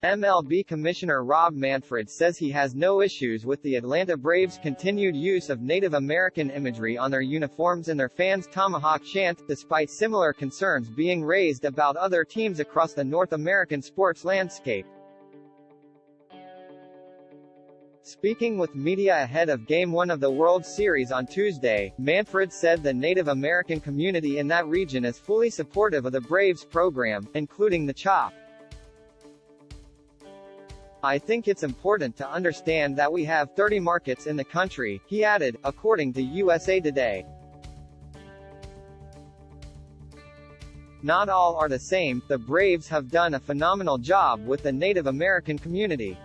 MLB Commissioner Rob Manfred says he has no issues with the Atlanta Braves' continued use of Native American imagery on their uniforms and their fans' tomahawk chant, despite similar concerns being raised about other teams across the North American sports landscape. Speaking with media ahead of Game 1 of the World Series on Tuesday, Manfred said the Native American community in that region is fully supportive of the Braves program, including the CHOP. "I think it's important to understand that we have 30 markets in the country," he added, according to USA Today. "Not all are the same. The Braves have done a phenomenal job with the Native American community."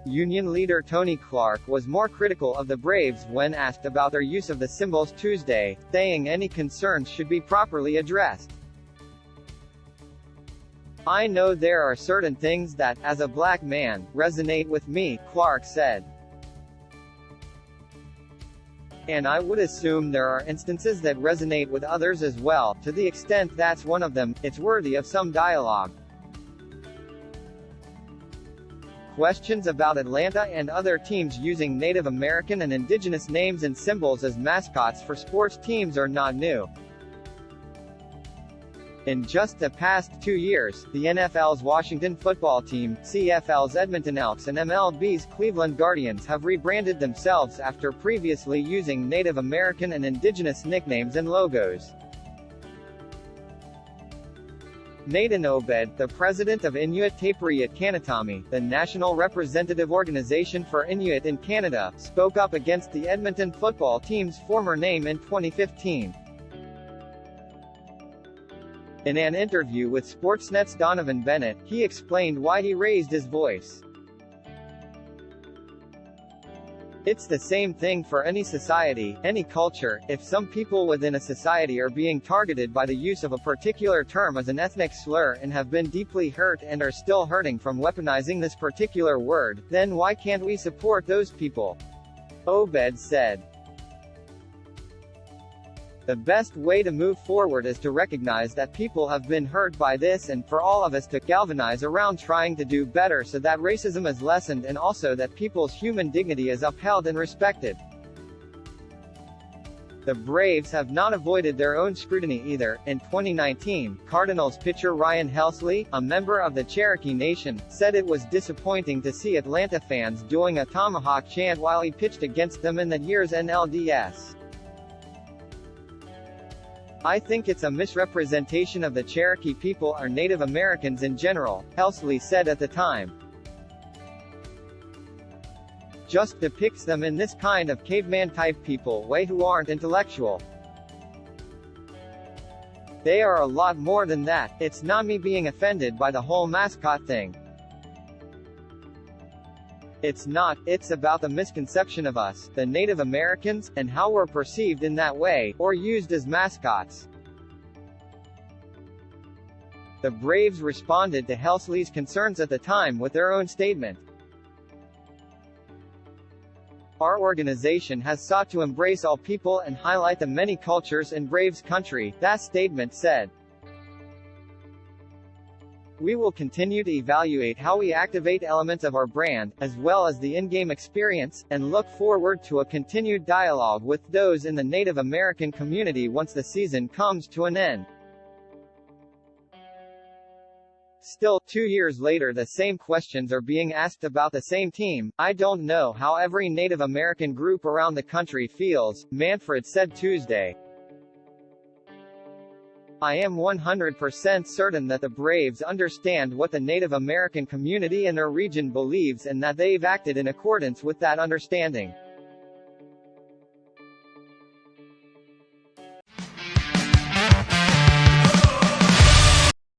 Union leader Tony Clark was more critical of the Braves when asked about their use of the symbols Tuesday, saying any concerns should be properly addressed. "I know there are certain things that, as a black man, resonate with me," Clark said. "And I would assume there are instances that resonate with others as well. To the extent that's one of them, it's worthy of some dialogue." Questions about Atlanta and other teams using Native American and indigenous names and symbols as mascots for sports teams are not new. In just the past 2 years, the NFL's Washington Football Team, CFL's Edmonton Elks and MLB's Cleveland Guardians have rebranded themselves after previously using Native American and indigenous nicknames and logos. Naden Obed, the president of Inuit Tapiriit Kanatami, the national representative organization for Inuit in Canada, spoke up against the Edmonton football team's former name in 2015. In an interview with Sportsnet's Donovan Bennett, he explained why he raised his voice. "It's the same thing for any society, any culture. If some people within a society are being targeted by the use of a particular term as an ethnic slur and have been deeply hurt and are still hurting from weaponizing this particular word, then why can't we support those people?" Obed said. "The best way to move forward is to recognize that people have been hurt by this and for all of us to galvanize around trying to do better so that racism is lessened and also that people's human dignity is upheld and respected." The Braves have not avoided their own scrutiny either. In 2019, Cardinals pitcher Ryan Helsley, a member of the Cherokee Nation, said it was disappointing to see Atlanta fans doing a tomahawk chant while he pitched against them in that year's NLDS. "I think it's a misrepresentation of the Cherokee people or Native Americans in general," Helsley said at the time. "Just depicts them in this kind of caveman-type people way who aren't intellectual. They are a lot more than that. It's not me being offended by the whole mascot thing. It's not, it's about the misconception of us, the Native Americans, and how we're perceived in that way, or used as mascots." The Braves responded to Helsley's concerns at the time with their own statement. "Our organization has sought to embrace all people and highlight the many cultures in Braves country," that statement said. "We will continue to evaluate how we activate elements of our brand, as well as the in-game experience, and look forward to a continued dialogue with those in the Native American community once the season comes to an end." Still, 2 years later the same questions are being asked about the same team. "I don't know how every Native American group around the country feels," Manfred said Tuesday. "I am 100% certain that the Braves understand what the Native American community in their region believes and that they've acted in accordance with that understanding."